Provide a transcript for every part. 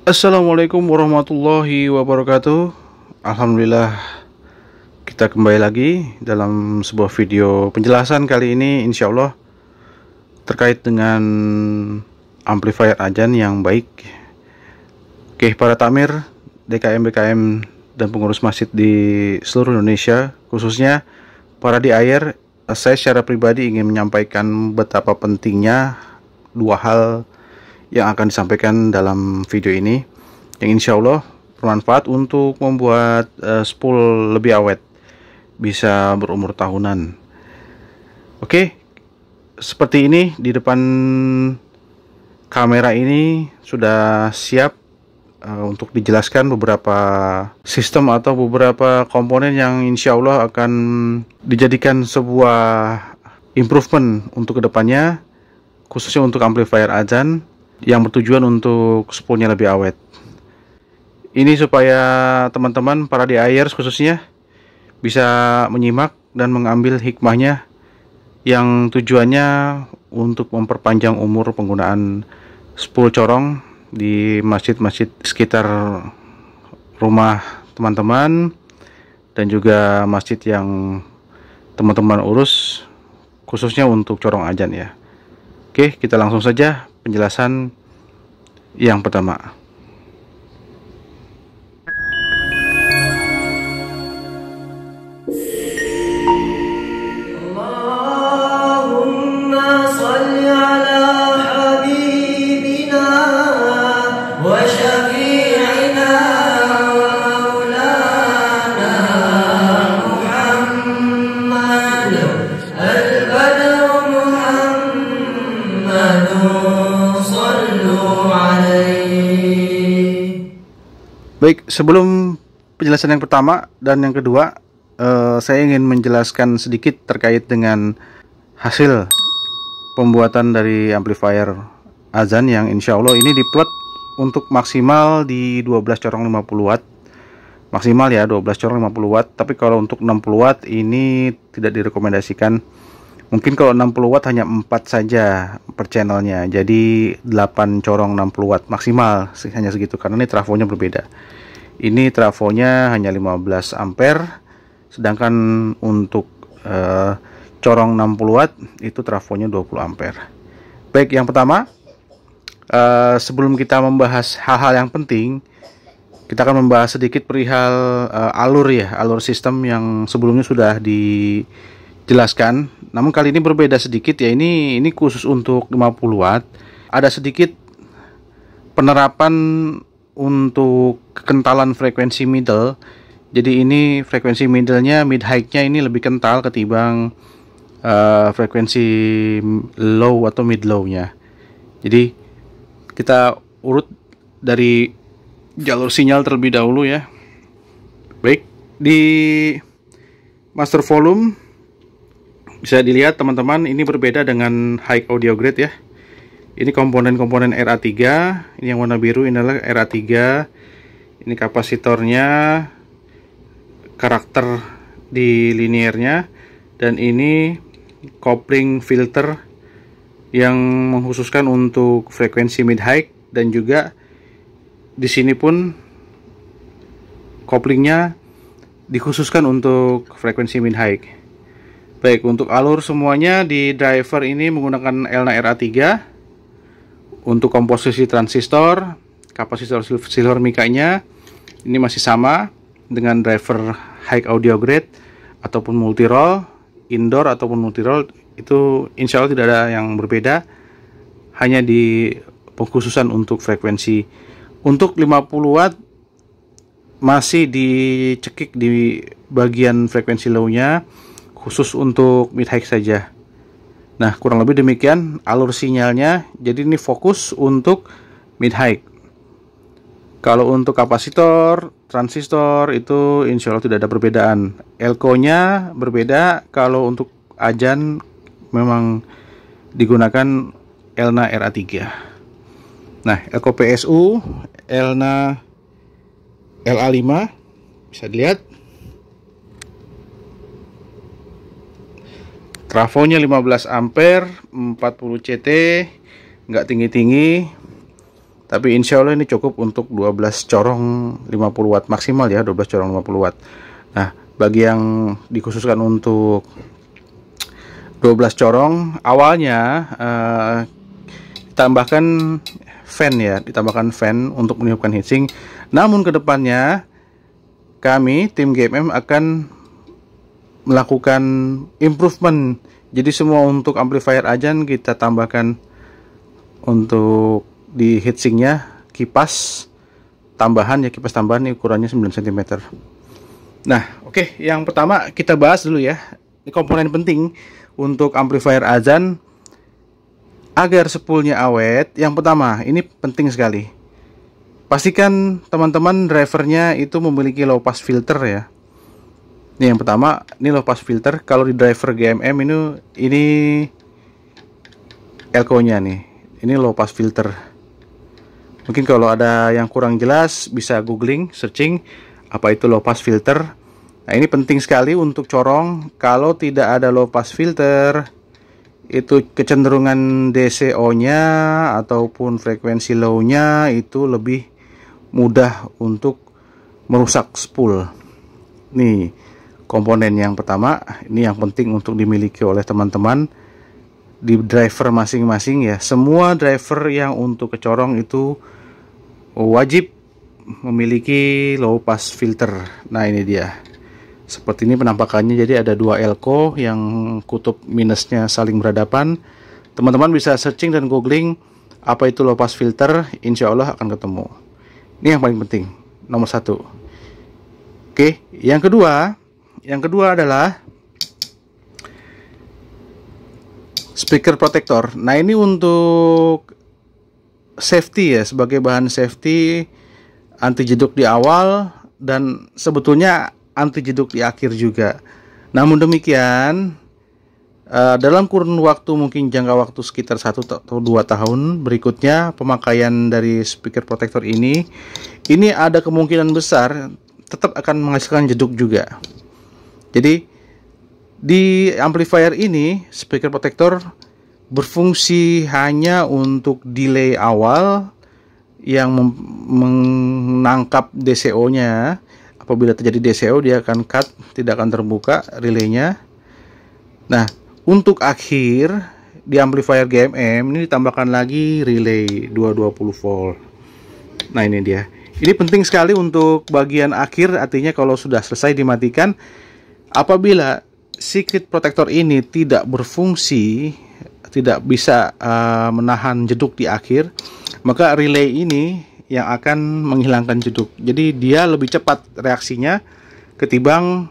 Assalamualaikum warahmatullahi wabarakatuh. Alhamdulillah, kita kembali lagi dalam sebuah video penjelasan. Kali ini insya Allah terkait dengan amplifier azan yang baik. Oke, para takmir, DKM, BKM, dan pengurus masjid di seluruh Indonesia, khususnya para DIR, saya secara pribadi ingin menyampaikan betapa pentingnya dua hal yang akan disampaikan dalam video ini, yang insya Allah bermanfaat untuk membuat spool lebih awet, bisa berumur tahunan. Oke, seperti ini di depan kamera ini sudah siap untuk dijelaskan beberapa sistem atau beberapa komponen yang insya Allah akan dijadikan sebuah improvement untuk kedepannya, khususnya untuk amplifier azan yang bertujuan untuk spoolnya lebih awet. Ini supaya teman-teman para DIYers khususnya bisa menyimak dan mengambil hikmahnya, yang tujuannya untuk memperpanjang umur penggunaan spool corong di masjid-masjid sekitar rumah teman-teman dan juga masjid yang teman-teman urus, khususnya untuk corong azan ya. Oke, kita langsung saja penjelasan yang pertama. Allahumma shalli ala habibina wa syafi'ina wa maulana Muhammad al-badr Baik, sebelum penjelasan yang pertama dan yang kedua, saya ingin menjelaskan sedikit terkait dengan hasil pembuatan dari amplifier azan yang insya Allah ini diplot untuk maksimal di 12 corong 50 watt. Maksimal ya 12 corong 50 watt, tapi kalau untuk 60 watt ini tidak direkomendasikan. Mungkin kalau 60 watt hanya 4 saja per channelnya, jadi 8 corong 60 watt maksimal, hanya segitu karena ini trafonya berbeda. Ini trafonya hanya 15 ampere, sedangkan untuk corong 60 watt itu trafonya 20 ampere. Baik, yang pertama, sebelum kita membahas hal-hal yang penting, kita akan membahas sedikit perihal alur sistem yang sebelumnya sudah dijelaskan. Namun kali ini berbeda sedikit ya, ini khusus untuk 50 watt. Ada sedikit penerapan untuk kekentalan frekuensi middle. Jadi ini frekuensi middle-nya, mid high-nya ini lebih kental ketimbang frekuensi low atau mid low-nya. Jadi kita urut dari jalur sinyal terlebih dahulu ya. Baik, di master volume bisa dilihat teman-teman, ini berbeda dengan high audio grade ya. Ini komponen-komponen RA3, ini yang warna biru ini adalah RA3. Ini kapasitornya, karakter di liniernya, dan ini kopling filter yang mengkhususkan untuk frekuensi mid high, dan juga di sini pun koplingnya dikhususkan untuk frekuensi mid high. Baik, untuk alur semuanya di driver ini menggunakan Elna RA3. Untuk komposisi transistor, kapasitor silver mica-nya ini masih sama dengan driver high audio grade ataupun multi roll, indoor ataupun multi roll, itu insya Allah tidak ada yang berbeda, hanya di pengkhususan untuk frekuensi. Untuk 50 watt masih dicekik di bagian frekuensi low-nya, khusus untuk mid high saja. Nah, kurang lebih demikian alur sinyalnya. Jadi ini fokus untuk mid high. Kalau untuk kapasitor, transistor itu insya Allah tidak ada perbedaan. Elko-nya berbeda. Kalau untuk azan memang digunakan Elna RA3. Nah, Elko PSU, Elna LA5 bisa dilihat. Trafonya 15 ampere, 40 CT, nggak tinggi-tinggi, Tapi insya Allah ini cukup untuk 12 corong 50 watt maksimal ya, 12 corong 50 watt. Nah, bagi yang dikhususkan untuk 12 corong, awalnya ditambahkan fan ya, ditambahkan fan untuk meniupkan heatsink. Namun kedepannya kami tim GMM akan melakukan improvement. Jadi semua untuk amplifier Azan kita tambahkan untuk di heatsinknya kipas tambahan ya, kipas tambahan ini ukurannya 9 cm. Nah, oke, yang pertama kita bahas dulu ya. Ini komponen penting untuk amplifier Azan agar spoolnya awet. Yang pertama, ini penting sekali. Pastikan teman-teman drivernya itu memiliki low pass filter ya. Ini yang pertama, ini low pass filter. Kalau di driver GMM ini elko-nya nih. Ini low pass filter. Mungkin kalau ada yang kurang jelas bisa googling, searching apa itu low pass filter. Nah, ini penting sekali untuk corong. Kalau tidak ada low pass filter, itu kecenderungan DCO-nya ataupun frekuensi low-nya itu lebih mudah untuk merusak spool. Nih komponen yang pertama, ini yang penting untuk dimiliki oleh teman-teman di driver masing-masing ya. Semua driver yang untuk kecorong itu wajib memiliki low pass filter. Nah, ini dia. Seperti ini penampakannya. Jadi ada dua elko yang kutub minusnya saling berhadapan. Teman-teman bisa searching dan googling apa itu low pass filter, insya Allah akan ketemu. Ini yang paling penting, nomor satu. Oke, yang kedua adalah speaker protector. Nah, ini untuk safety ya, sebagai bahan safety, anti jeduk di awal dan sebetulnya anti jeduk di akhir juga. Namun demikian, dalam kurun waktu mungkin jangka waktu sekitar 1 atau 2 tahun berikutnya pemakaian dari speaker protector ini ada kemungkinan besar tetap akan menghasilkan jeduk juga. Jadi di amplifier ini speaker protector berfungsi hanya untuk delay awal yang menangkap DCO-nya. Apabila terjadi DCO dia akan cut, tidak akan terbuka relaynya. Nah, untuk akhir di amplifier GMM ini ditambahkan lagi relay 220 volt. Nah, ini dia. Ini penting sekali untuk bagian akhir, artinya kalau sudah selesai dimatikan. Apabila circuit protector ini tidak berfungsi, tidak bisa menahan jeduk di akhir, maka relay ini yang akan menghilangkan jeduk. Jadi dia lebih cepat reaksinya ketimbang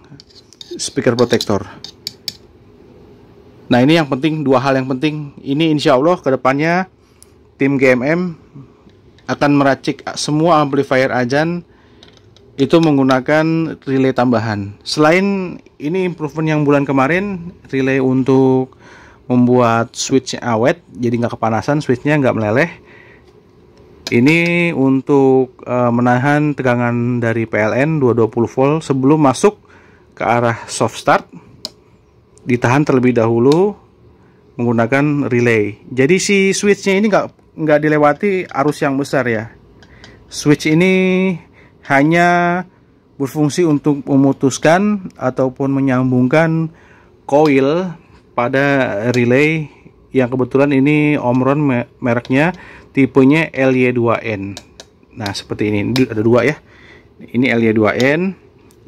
speaker protector. Nah, ini yang penting, dua hal yang penting. Ini insya Allah kedepannya tim GMM akan meracik semua amplifier Azan itu menggunakan relay tambahan. Selain ini improvement yang bulan kemarin, relay untuk membuat switchnya awet, jadi nggak kepanasan, switchnya nggak meleleh. Ini untuk menahan tegangan dari PLN 220 volt sebelum masuk ke arah soft start, ditahan terlebih dahulu menggunakan relay. Jadi si switchnya ini nggak dilewati arus yang besar ya. Switch ini hanya berfungsi untuk memutuskan ataupun menyambungkan coil pada relay yang kebetulan ini Omron mereknya, tipenya LY2N. Nah, seperti ini ada dua ya. Ini LY2N,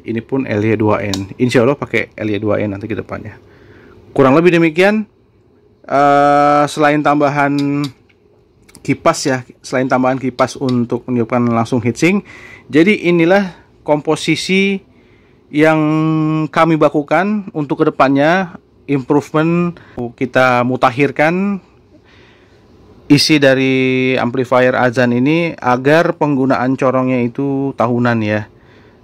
ini pun LY2N. Insya Allah pakai LY2N nanti ke depannya. Kurang lebih demikian. Selain tambahan kipas ya, selain tambahan kipas untuk meniupkan langsung heatsink, jadi inilah komposisi yang kami bakukan untuk kedepannya improvement. Kita mutakhirkan isi dari amplifier Azan ini agar penggunaan corongnya itu tahunan ya.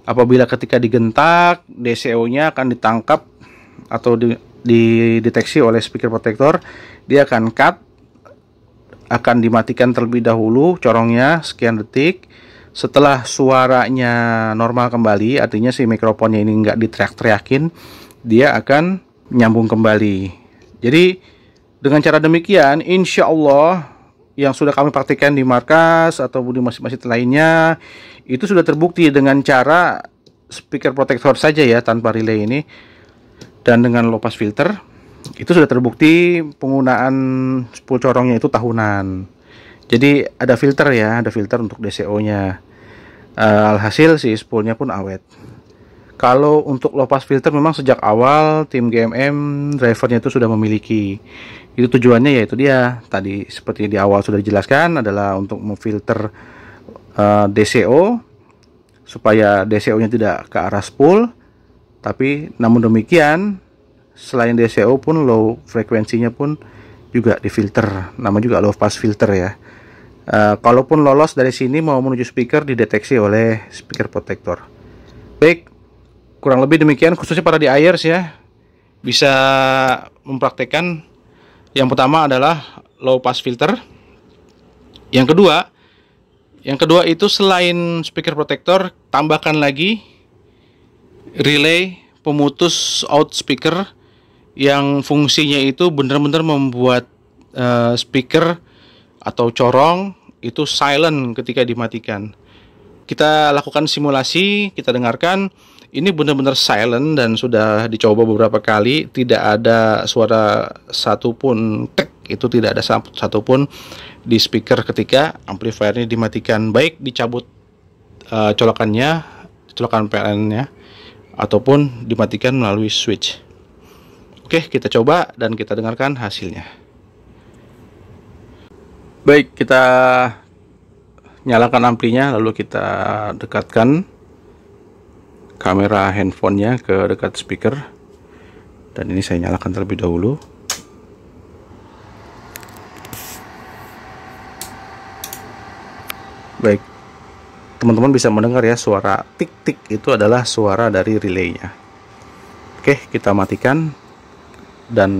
Apabila ketika digentak, DCO-nya akan ditangkap atau dideteksi oleh speaker protector, dia akan cut, akan dimatikan terlebih dahulu corongnya sekian detik. Setelah suaranya normal kembali, artinya si mikrofonnya ini nggak diteriak-teriakin, dia akan nyambung kembali. Jadi dengan cara demikian, insya Allah yang sudah kami praktikkan di markas atau di masjid-masjid lainnya itu sudah terbukti dengan cara speaker protector saja ya, tanpa relay ini, dan dengan low pass filter itu sudah terbukti penggunaan spool corongnya itu tahunan. Jadi ada filter ya, ada filter untuk DCO nya. Alhasil si spoolnya pun awet. Kalau untuk low pass filter memang sejak awal tim GMM drivernya itu sudah memiliki. Itu tujuannya yaitu dia tadi seperti di awal sudah dijelaskan, adalah untuk memfilter DCO supaya DCO-nya tidak ke arah spool. Tapi namun demikian, selain DCO pun low frekuensinya pun juga difilter, nama juga low pass filter ya. Kalaupun lolos dari sini mau menuju speaker, dideteksi oleh speaker protector. Baik, kurang lebih demikian khususnya para di IERS ya, bisa mempraktekkan. Yang pertama adalah low pass filter. Yang kedua itu selain speaker protector, tambahkan lagi relay pemutus out speaker yang fungsinya itu benar-benar membuat speaker atau corong itu silent ketika dimatikan. Kita lakukan simulasi, kita dengarkan, ini benar-benar silent dan sudah dicoba beberapa kali, tidak ada suara satupun tek, itu tidak ada satupun di speaker ketika amplifiernya dimatikan, baik dicabut colokan PLN-nya ataupun dimatikan melalui switch. Oke, kita coba dan kita dengarkan hasilnya. Baik, kita nyalakan amplinya, lalu kita dekatkan kamera handphonenya ke dekat speaker, dan ini saya nyalakan terlebih dahulu. Baik, teman-teman bisa mendengar ya, suara tik-tik itu adalah suara dari relaynya. Oke, kita matikan dan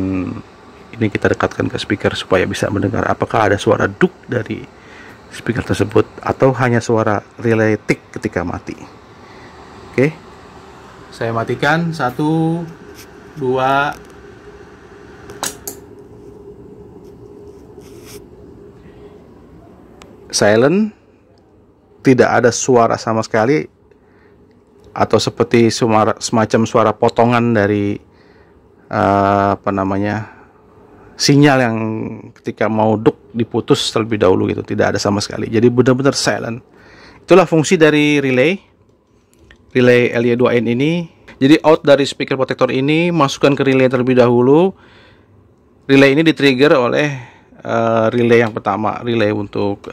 ini kita dekatkan ke speaker supaya bisa mendengar apakah ada suara duk dari speaker tersebut atau hanya suara relay tik ketika mati. Oke, saya matikan 1, 2. Silent, tidak ada suara sama sekali, atau seperti semacam suara potongan dari sinyal yang ketika mau duk diputus terlebih dahulu gitu, tidak ada sama sekali. Jadi benar-benar silent. Itulah fungsi dari relay LY2N ini. Jadi out dari speaker protector ini masukkan ke relay terlebih dahulu. Relay ini di-trigger oleh relay yang pertama, relay untuk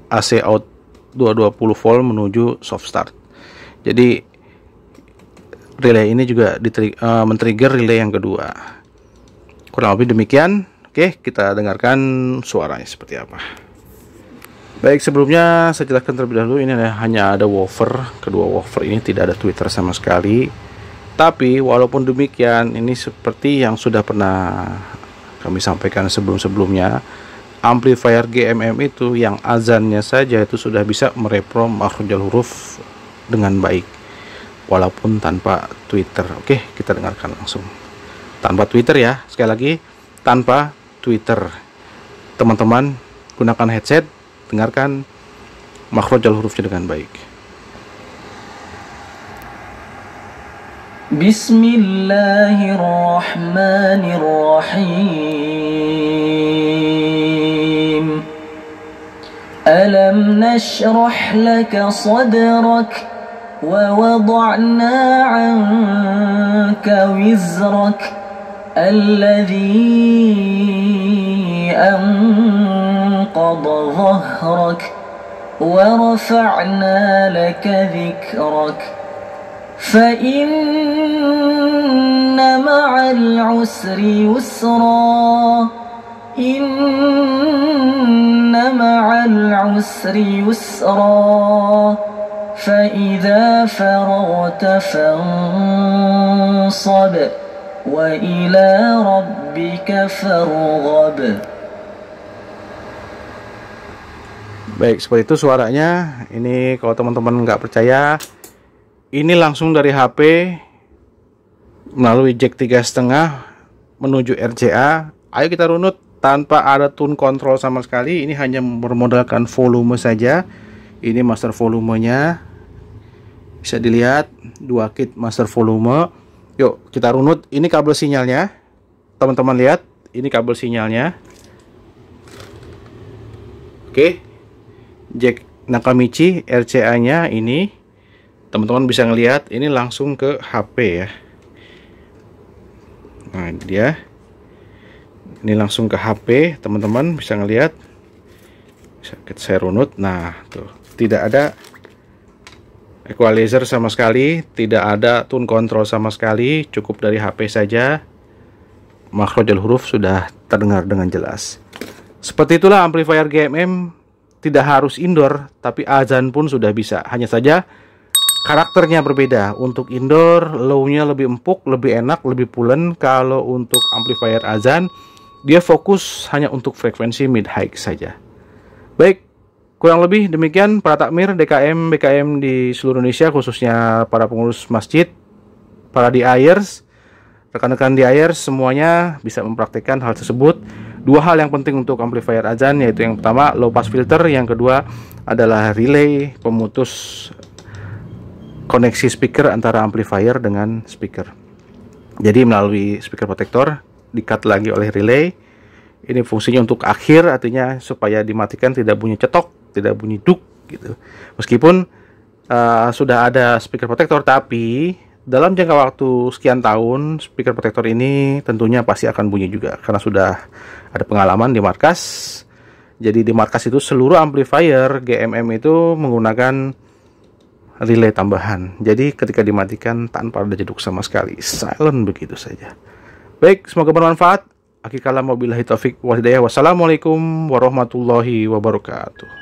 AC out 220 volt menuju soft start. Jadi relay ini juga men-trigger relay yang kedua. Kurang lebih demikian. Oke, kita dengarkan suaranya seperti apa. Baik, sebelumnya saya jelaskan terlebih dahulu, ini hanya ada woofer. Kedua woofer ini tidak ada tweeter sama sekali. Tapi walaupun demikian, ini seperti yang sudah pernah kami sampaikan sebelum-sebelumnya, amplifier GMM itu yang azannya saja itu sudah bisa mereprom makhrajal huruf dengan baik, walaupun tanpa tweeter. Oke, kita dengarkan langsung. Tanpa tweeter ya, sekali lagi tanpa tweeter. Teman-teman gunakan headset, dengarkan makhrajal hurufnya dengan baik. Bismillahirrahmanirrahim. Alam nashrah laka sadrak wa wada'na 'anka wizrak الذي أنقض ظهرك ورفعنا لك ذكرك فإن مع العسر يسرا إن مع العسر يسرا فإذا فرغت فانصب wa ila rabbika farghab. Baik, seperti itu suaranya. Ini kalau teman-teman nggak percaya, ini langsung dari HP melalui jack 3,5 menuju RCA. Ayo kita runut tanpa ada tune control sama sekali. Ini hanya bermodalkan volume saja. Ini master volumenya, bisa dilihat 2 kit master volume. Yuk kita runut. Ini kabel sinyalnya, teman-teman lihat. Ini kabel sinyalnya. Oke, jack Nakamichi RCA nya ini, teman-teman bisa ngelihat. Ini langsung ke HP ya. Nah ini dia, ini langsung ke HP, teman-teman bisa ngelihat. Saya runut. Nah tuh, tidak ada equalizer sama sekali, tidak ada tune control sama sekali, cukup dari HP saja. Makhrajul huruf sudah terdengar dengan jelas. Seperti itulah amplifier GMM, tidak harus indoor, tapi azan pun sudah bisa. Hanya saja karakternya berbeda. Untuk indoor, low-nya lebih empuk, lebih enak, lebih pulen. Kalau untuk amplifier azan, dia fokus hanya untuk frekuensi mid-high saja. Baik, kurang lebih demikian para takmir DKM BKM di seluruh Indonesia, khususnya para pengurus masjid, para DIers, rekan-rekan DIers, semuanya bisa mempraktikkan hal tersebut. 2 hal yang penting untuk amplifier azan, yaitu yang pertama low pass filter, yang kedua adalah relay pemutus koneksi speaker antara amplifier dengan speaker. Jadi melalui speaker protector di-cut lagi oleh relay. Ini fungsinya untuk akhir, artinya supaya dimatikan tidak bunyi cetok, tidak bunyi duk gitu. Meskipun sudah ada speaker protector, tapi dalam jangka waktu sekian tahun speaker protector ini tentunya pasti akan bunyi juga, karena sudah ada pengalaman di markas. Jadi di markas itu seluruh amplifier GMM itu menggunakan relay tambahan. Jadi ketika dimatikan tanpa ada jeduk sama sekali, silent begitu saja. Baik, semoga bermanfaat. Akhir kalam wabillahi taufik wal hidayah. Wassalamualaikum warahmatullahi wabarakatuh.